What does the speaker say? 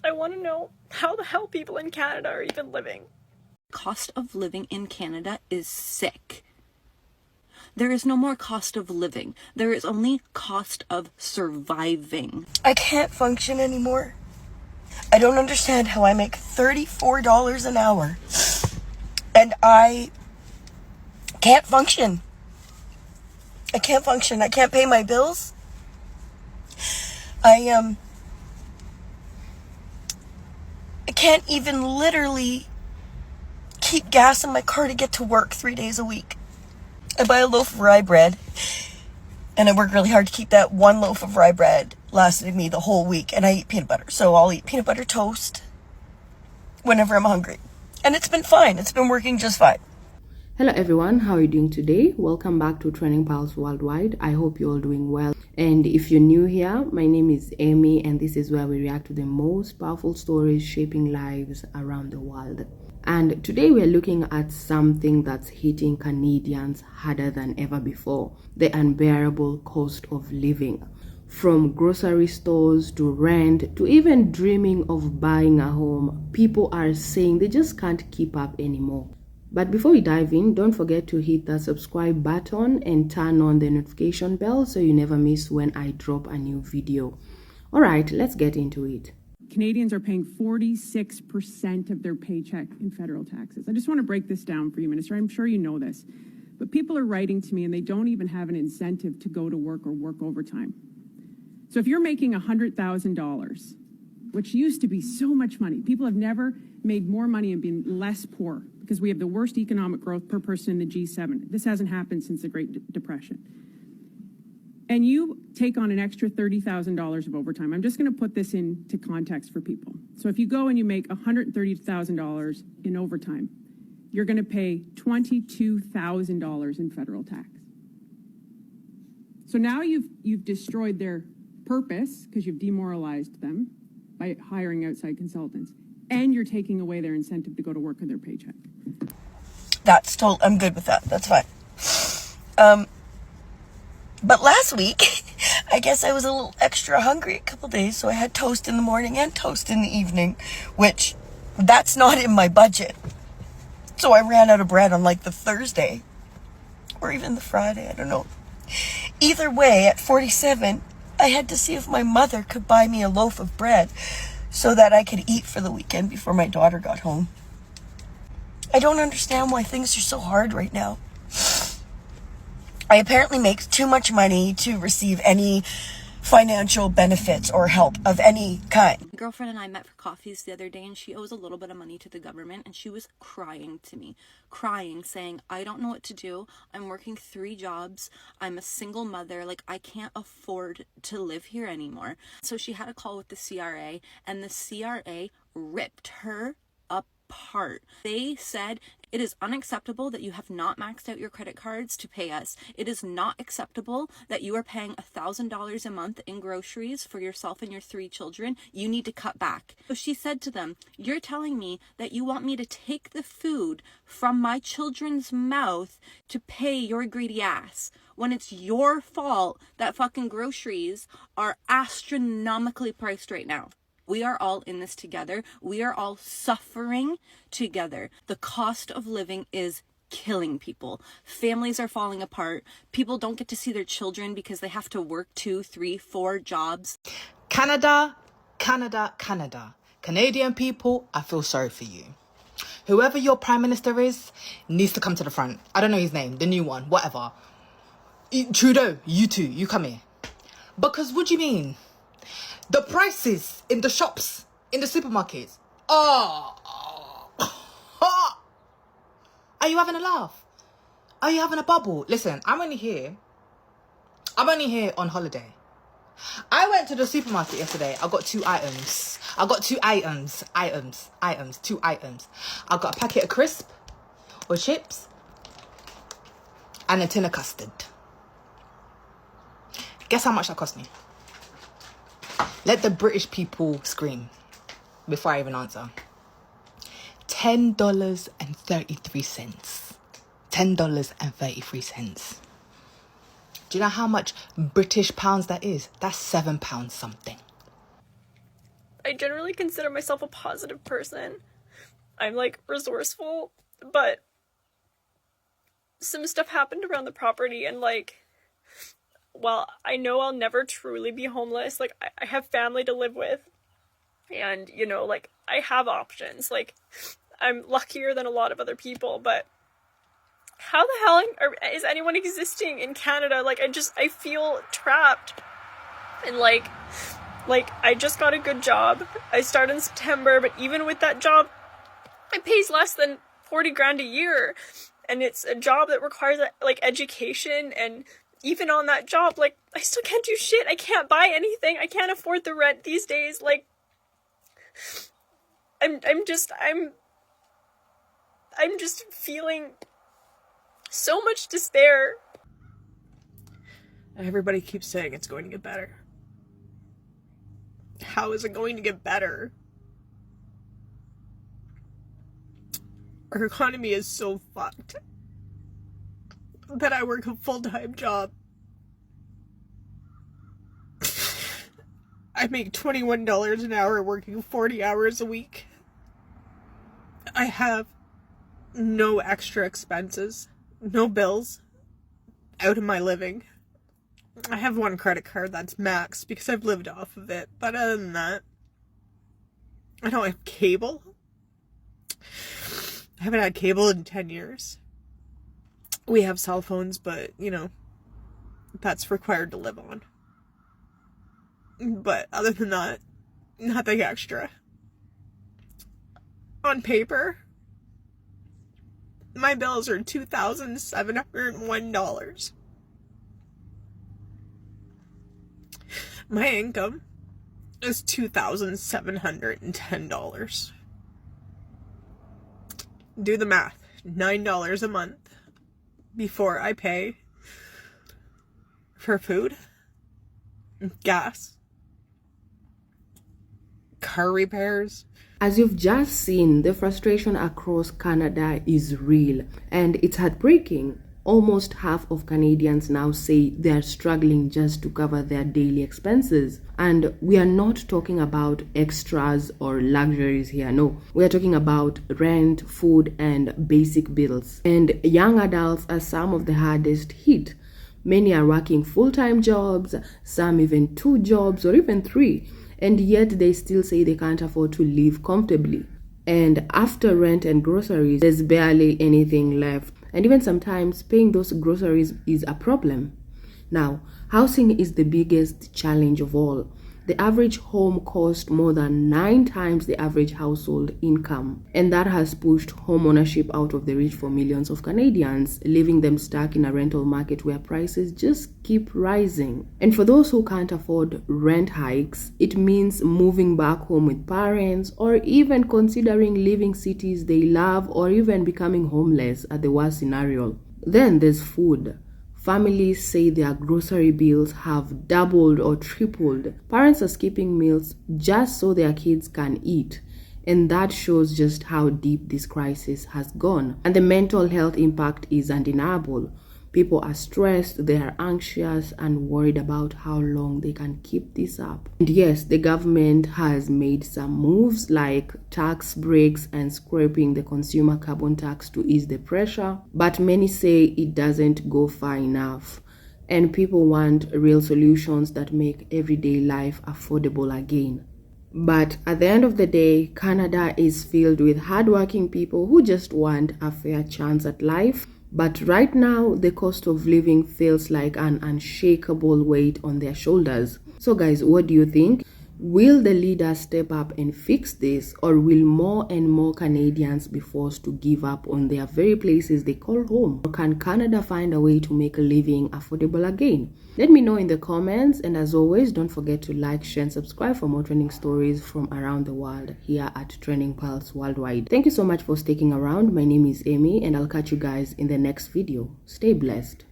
I want to know how the hell people in Canada are even living. Cost of living in Canada is sick. There is no more cost of living. There is only cost of surviving. I can't function anymore. I don't understand how I make $34 an hour and I can't function. I can't function. I can't pay my bills. I can't even literally keep gas in my car to get to work 3 days a week. I buy a loaf of rye bread and I work really hard to keep that one loaf of rye bread lasting me the whole week, and I eat peanut butter. So I'll eat peanut butter toast whenever I'm hungry. And it's been fine. It's been working just fine. Hello everyone, how are you doing today? Welcome back to Trending Pulse Worldwide. I hope you're all doing well. And if you're new here, my name is Amy, and this is where we react to the most powerful stories shaping lives around the world. And today we're looking at something that's hitting Canadians harder than ever before: the unbearable cost of living. From grocery stores to rent to even dreaming of buying a home, people are saying they just can't keep up anymore. But before we dive in, don't forget to hit that subscribe button and turn on the notification bell so you never miss when I drop a new video. All right, let's get into it. Canadians are paying 46% of their paycheck in federal taxes. I just want to break this down for you, Minister. I'm sure you know this, but people are writing to me and they don't even have an incentive to go to work or work overtime. So if you're making $100,000, which used to be so much money, people have never made more money and been less poor because we have the worst economic growth per person in the G7. This hasn't happened since the Great Depression. And you take on an extra $30,000 of overtime. I'm just going to put this into context for people. So if you go and you make $130,000 in overtime, you're going to pay $22,000 in federal tax. So now you've destroyed their purpose because you've demoralized them by hiring outside consultants, and you're taking away their incentive to go to work on their paycheck. I'm good with that. That's fine. But last week, I guess I was a little extra hungry a couple days, so I had toast in the morning and toast in the evening, which that's not in my budget. So I ran out of bread on like the Thursday or even the Friday, I don't know. Either way, at 47, I had to see if my mother could buy me a loaf of bread so that I could eat for the weekend before my daughter got home. I don't understand why things are so hard right now. I apparently make too much money to receive any financial benefits or help of any kind. My girlfriend and I met for coffees the other day, and she owes a little bit of money to the government, and she was crying to me, saying, I don't know what to do. I'm working 3 jobs. I'm a single mother. Like, I can't afford to live here anymore. So she had a call with the CRA, and the CRA ripped her apart. They said, it is unacceptable that you have not maxed out your credit cards to pay us. It is not acceptable that you are paying $1,000 a month in groceries for yourself and your 3 children. You need to cut back. So she said to them, you're telling me that you want me to take the food from my children's mouth to pay your greedy ass, when it's your fault that fucking groceries are astronomically priced right now. We are all in this together. We are all suffering together. The cost of living is killing people. Families are falling apart. People don't get to see their children because they have to work 2, 3, 4 jobs. Canada, Canada, Canada. Canadian people, I feel sorry for you. Whoever your prime minister is needs to come to the front. I don't know his name, the new one, whatever. Trudeau, you too, you come here. Because what do you mean? The prices in the shops, in the supermarkets. Are you having a laugh? Are you having a bubble? Listen, I'm only here on holiday. I went to the supermarket yesterday. I got 2 items. I got 2 items. 2 items. I got a packet of crisp or chips and a tin of custard. Guess how much that cost me? Let the British people scream before I even answer. $10.33. $10.33. Do you know how much British pounds that is? That's £7 something. I generally consider myself a positive person. I'm like resourceful, but some stuff happened around the property, and like, well, I know I'll never truly be homeless. Like, I have family to live with, and you know, like, I have options. Like, I'm luckier than a lot of other people, but how the hell is anyone existing in Canada? Like, I feel trapped. And like I just got a good job. I start in September, but even with that job, it pays less than 40 grand a year. And it's a job that requires like education, and even on that job, like, I still can't do shit. I can't buy anything. I can't afford the rent these days. Like, I'm just feeling so much despair. Everybody keeps saying it's going to get better. How is it going to get better? Our economy is so fucked that I work a full-time job. I make $21 an hour working 40 hours a week. I have no extra expenses, no bills out of my living. I have one credit card that's max because I've lived off of it, but other than that, I don't have cable. I haven't had cable in 10 years. We have cell phones, but, you know, that's required to live on. But other than that, nothing extra. On paper, my bills are $2,701. My income is $2,710. Do the math. $9 a month before I pay for food, gas, car repairs. As you've just seen, the frustration across Canada is real, and it's heartbreaking. Almost half of Canadians now say they're struggling just to cover their daily expenses. And we are not talking about extras or luxuries here. No, we are talking about rent, food, and basic bills. And young adults are some of the hardest hit. Many are working full-time jobs, some even 2 jobs or even 3. And yet they still say they can't afford to live comfortably. And after rent and groceries, there's barely anything left. And even sometimes paying those groceries is a problem. Now, housing is the biggest challenge of all. The average home costs more than 9 times the average household income. And that has pushed homeownership out of the reach for millions of Canadians, leaving them stuck in a rental market where prices just keep rising. And for those who can't afford rent hikes, it means moving back home with parents, or even considering leaving cities they love, or even becoming homeless at the worst scenario. Then there's food. Families say their grocery bills have doubled or tripled. Parents are skipping meals just so their kids can eat. And that shows just how deep this crisis has gone. And the mental health impact is undeniable. People are stressed, they are anxious and worried about how long they can keep this up. And yes, the government has made some moves like tax breaks and scraping the consumer carbon tax to ease the pressure, but many say it doesn't go far enough. And people want real solutions that make everyday life affordable again. But at the end of the day, Canada is filled with hardworking people who just want a fair chance at life. But right now, the cost of living feels like an unshakable weight on their shoulders. So guys, what do you think? Will the leaders step up and fix this, or will more and more Canadians be forced to give up on their very places they call home? Or can Canada find a way to make a living affordable again? Let me know in the comments, and as always, don't forget to like, share, and subscribe for more trending stories from around the world here at Trending Pulse Worldwide. Thank you so much for sticking around. My name is Amy, and I'll catch you guys in the next video. Stay blessed.